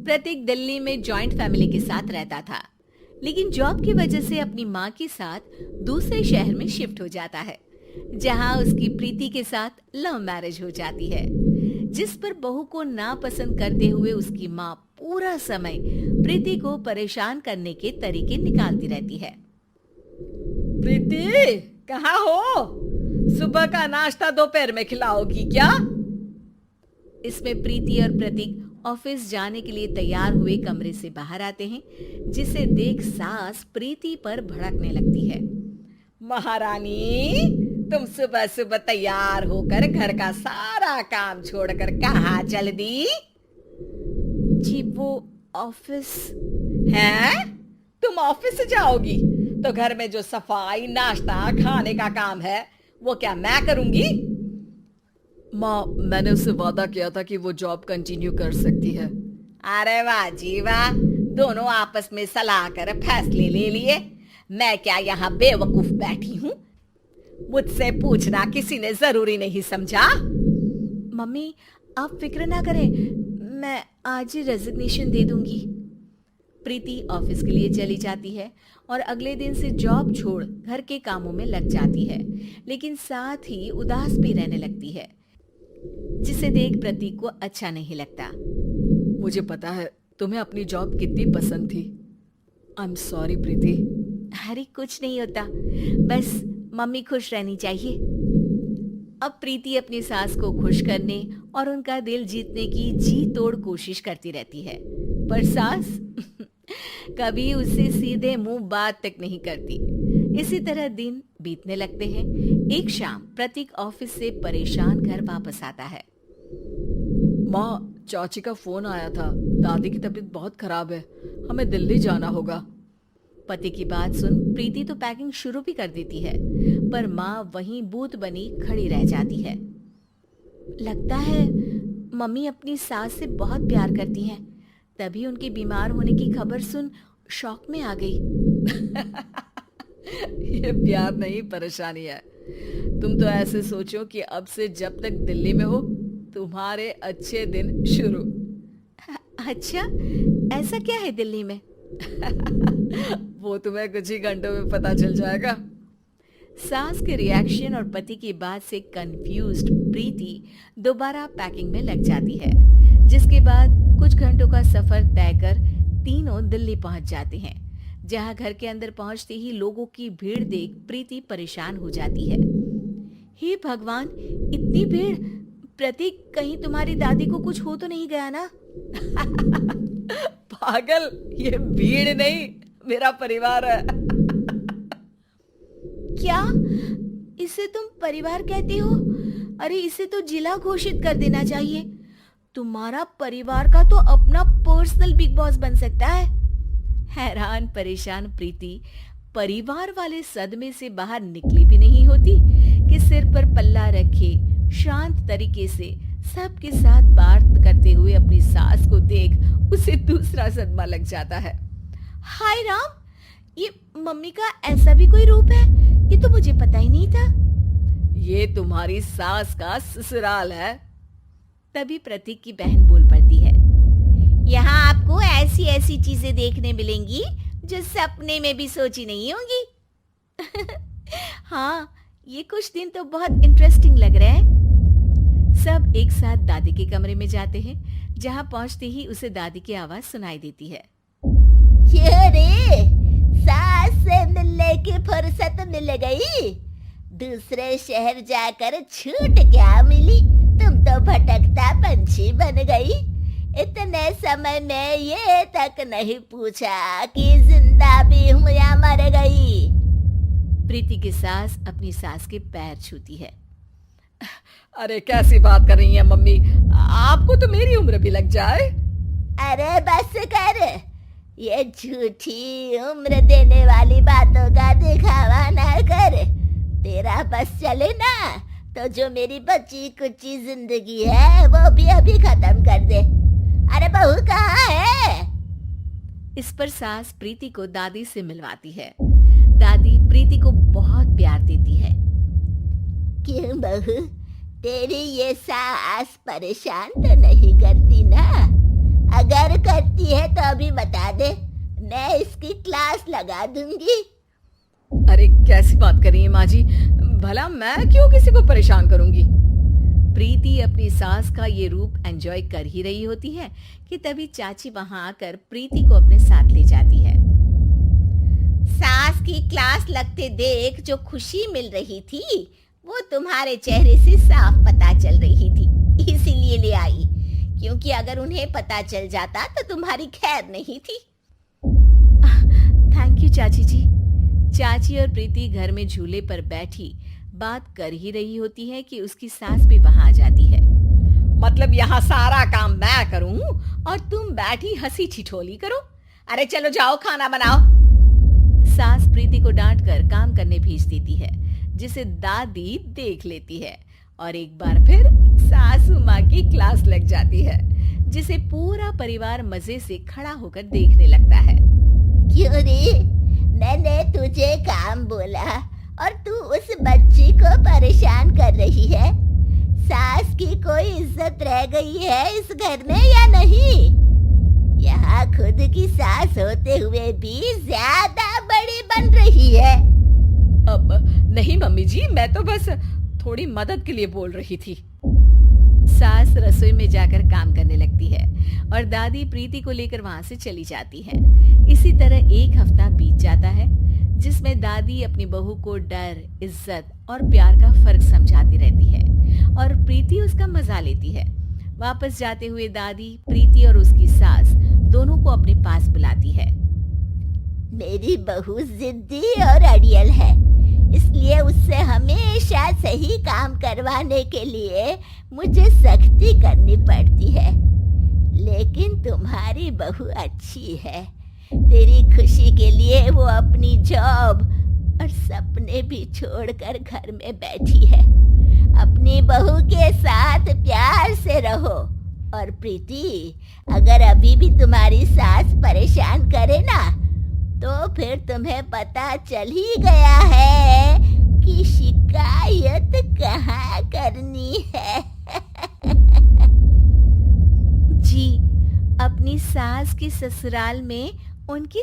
प्रतीक दिल्ली में joint family के साथ रहता था, लेकिन जॉब की वजह से अपनी माँ के साथ दूसरे शहर में शिफ्ट हो जाता है, जहाँ उसकी प्रीति के साथ लव मैरिज हो जाती है, जिस पर बहू को नापसंद करते हुए उसकी माँ पूरा समय प्रीति को परेशान करने के तरीके निकालती रहती है। प्रीति, कहाँ हो? सुबह का नाश्ता दोपहर में खिलाओगी क्या? इसमें प्रीति और प्रतीक ऑफिस जाने के लिए तैयार हुए कमरे से बाहर आते हैं, जिसे देख सास प्रीति पर भड़कने लगती है। महारानी, तुम सुबह सुबह तैयार होकर घर का सारा काम छोड़कर कहाँ चल दी? जी वो ऑफिस। हैं? तुम ऑफिस जाओगी तो घर में जो सफाई, नाश्ता, खाने का काम है वो क्या मैं करूंगी? माँ, मैंने उससे वादा किया था कि वो जॉब कंटिन्यू कर सकती है। अरे वाह जी वाह, दोनों आपस में सलाह कर फैसले ले लिए। मैं क्या यहाँ बेवकूफ बैठी हूँ? मुझसे पूछना किसी ने जरूरी नहीं समझा? मम्मी, आप फिक्र ना करें, मैं आज ही रेजिग्नेशन दे दूंगी। प्रीति ऑफिस के लिए चली जाती है और अगले दिन से जॉब छोड़ घर के कामों में लग जाती है, लेकिन साथ ही उदास भी रहने लगती है, जिसे देख प्रतीक को अच्छा नहीं लगता। मुझे पता है तुम्हें अपनी जॉब कितनी पसंद थी। आई एम सॉरी प्रीति। अरे कुछ नहीं होता, बस मम्मी खुश रहनी चाहिए। अब प्रीति अपनी सास को खुश करने और उनका दिल जीतने की जी तोड़ कोशिश करती रहती है, पर सास कभी उससे सीधे मुंह बात तक नहीं करती। इसी तरह दिन बीतने लगते हैं। एक शाम प्रतीक ऑफिस से परेशान घर वापस आता है। माँ, चाची का फोन आया था, दादी की तबीयत बहुत खराब है, हमें दिल्ली जाना होगा। पति की बात सुन प्रीति तो पैकिंग शुरू भी कर देती है, पर माँ वहीं बूत बनी खड़ी रह जाती है। लगता है मम्मी अपनी सास से बहुत प्यार करती हैं, तभी उनके बीमार होने की खबर सुन शॉक में आ गई। ये प्यार नहीं, परेशानी है। तुम तो ऐसे सोचो कि अब से जब तक दिल्ली में हो तुम्हारे अच्छे दिन शुरू। अच्छा, ऐसा क्या है दिल्ली में? वो तुम्हें कुछ ही घंटों में पता चल जाएगा। सास के रिएक्शन और पति की बात से कंफ्यूज्ड प्रीति दोबारा पैकिंग में लग जाती है, जिसके बाद कुछ घंटों का सफर तय कर तीनों दिल्ली पहुंच जाते हैं, जहां घर के अंदर पहुंचते ही लोगों की भीड़ देख प्रीति परेशान हो जाती है। हे भगवान, इतनी भीड़! प्रतीक, कहीं तुम्हारी दादी को कुछ हो तो नहीं गया ना? पागल, ये भीड़ नहीं, मेरा परिवार है। क्या? इसे तुम परिवार कहते हो? अरे इसे तो जिला घोषित कर देना चाहिए। तुम्हारा परिवार का तो अपना पर्सनल बिग बॉस बन सकता है। हैरान परेशान प्रीति परिवार वाले सदमे से बाहर निकली भी नहीं होती कि सिर पर पल्ला रखे शांत तरीके से सबके साथ बात करते हुए अपनी सास को देख उसे दूसरा सदमा लग जाता है। हाय राम, ये मम्मी का ऐसा भी कोई रूप है? ये तो मुझे पता ही नहीं था। ये तुम्हारी सास का ससुराल है। तभी प्रतीक की बहन बोल पड़ती है, यहाँ आपको ऐसी ऐसी चीजें देखने मिलेंगी जो सपने में भी सोची नहीं होंगी। हाँ, ये कुछ दिन तो बहुत इंटरेस्टिंग लग रहे हैं। सब एक साथ दादी के कमरे में जाते हैं, जहाँ पहुंचते ही उसे दादी की आवाज सुनाई देती है। क्यों रे, सास से मिलने की फुर्सत मिल गई? दूसरे शहर जाकर छूट क्या मिली? तुम तो भटकता पंछी बन गई। इतने समय में ये तक नहीं पूछा कि जिंदा भी हूँ या मर गई। प्रीति की सास अपनी सास के पैर छूती है। अरे कैसी बात कर रही है मम्मी, आपको तो मेरी उम्र भी लग जाए। अरे बस कर, ये झूठी उम्र देने वाली बातों का दिखावा ना कर। तेरा बस चले ना तो जो मेरी बची कुची जिंदगी है वो भी अभी खत्म कर दे। अरे बहू कहाँ है? इस पर सास प्रीति को दादी से मिलवाती है। दादी प्रीति को बहुत प्यार देती है। क्यों बहू, तेरी ये सास परेशान तो नहीं करती ना? अगर करती क्लास लगा दूंगी। अरे कैसी बात कर रही है माँ जी, भला मैं क्यों किसी को परेशान करूंगी। प्रीति अपनी सास का ये रूप एंजॉय कर ही रही होती है कि तभी चाची वहां आकर प्रीति को अपने साथ ले जाती है। सास की क्लास लगते देख जो खुशी मिल रही थी वो तुम्हारे चेहरे से साफ पता चल रही थी, इसीलिए ले आई, क्योंकि अगर उन्हें पता चल जाता तो तुम्हारी खैर नहीं थी। थैंक यू चाची जी। चाची और प्रीति घर में झूले पर बैठी बात कर ही रही होती है कि उसकी सास भी वहां आ जाती है। मतलब यहाँ सारा काम मैं करूं और तुम बैठी हंसी ठिठोली करो। अरे चलो जाओ खाना बनाओ। सास प्रीति को डांटकर काम करने भेज देती है, जिसे दादी देख लेती है और एक बार फिर सासू माँ की क्लास लग जाती है, जिसे पूरा परिवार मजे से खड़ा होकर देखने लगता है। क्यों रे, मैंने तुझे काम बोला और तू उस बच्ची को परेशान कर रही है। सास की कोई इज्जत रह गई है इस घर में या नहीं? यहाँ खुद की सास होते हुए भी ज्यादा बड़ी बन रही है। अब नहीं मम्मी जी, मैं तो बस थोड़ी मदद के लिए बोल रही थी। सास रसोई में जाकर काम करने लगती है और दादी प्रीति को लेकर वहां से चली जाती है। इसी तरह एक हफ्ता बीत जाता है, जिसमें दादी अपनी बहू को डर, इज्जत और प्यार का फर्क समझाती रहती है और प्रीति उसका मजा लेती है। वापस जाते हुए दादी प्रीति और उसकी सास दोनों को अपने पास बुलाती है। मेरी बहू जिद्दी और अड़ियल है, इसलिए उससे हमेशा सही काम करवाने के लिए मुझे सख्ती करनी पड़ती है। लेकिन तुम्हारी बहू अच्छी है, तेरी खुशी के लिए वो अपनी जॉब और सपने भी छोड़कर घर में बैठी है। अपनी बहू के साथ प्यार से रहो। और प्रीति, अगर अभी भी तुम्हारी सास परेशान करे ना, तो फिर तुम्हें पता चल ही गया है कि शिकायत कहाँ करनी है। जी, अपनी सास के ससुराल में उनकी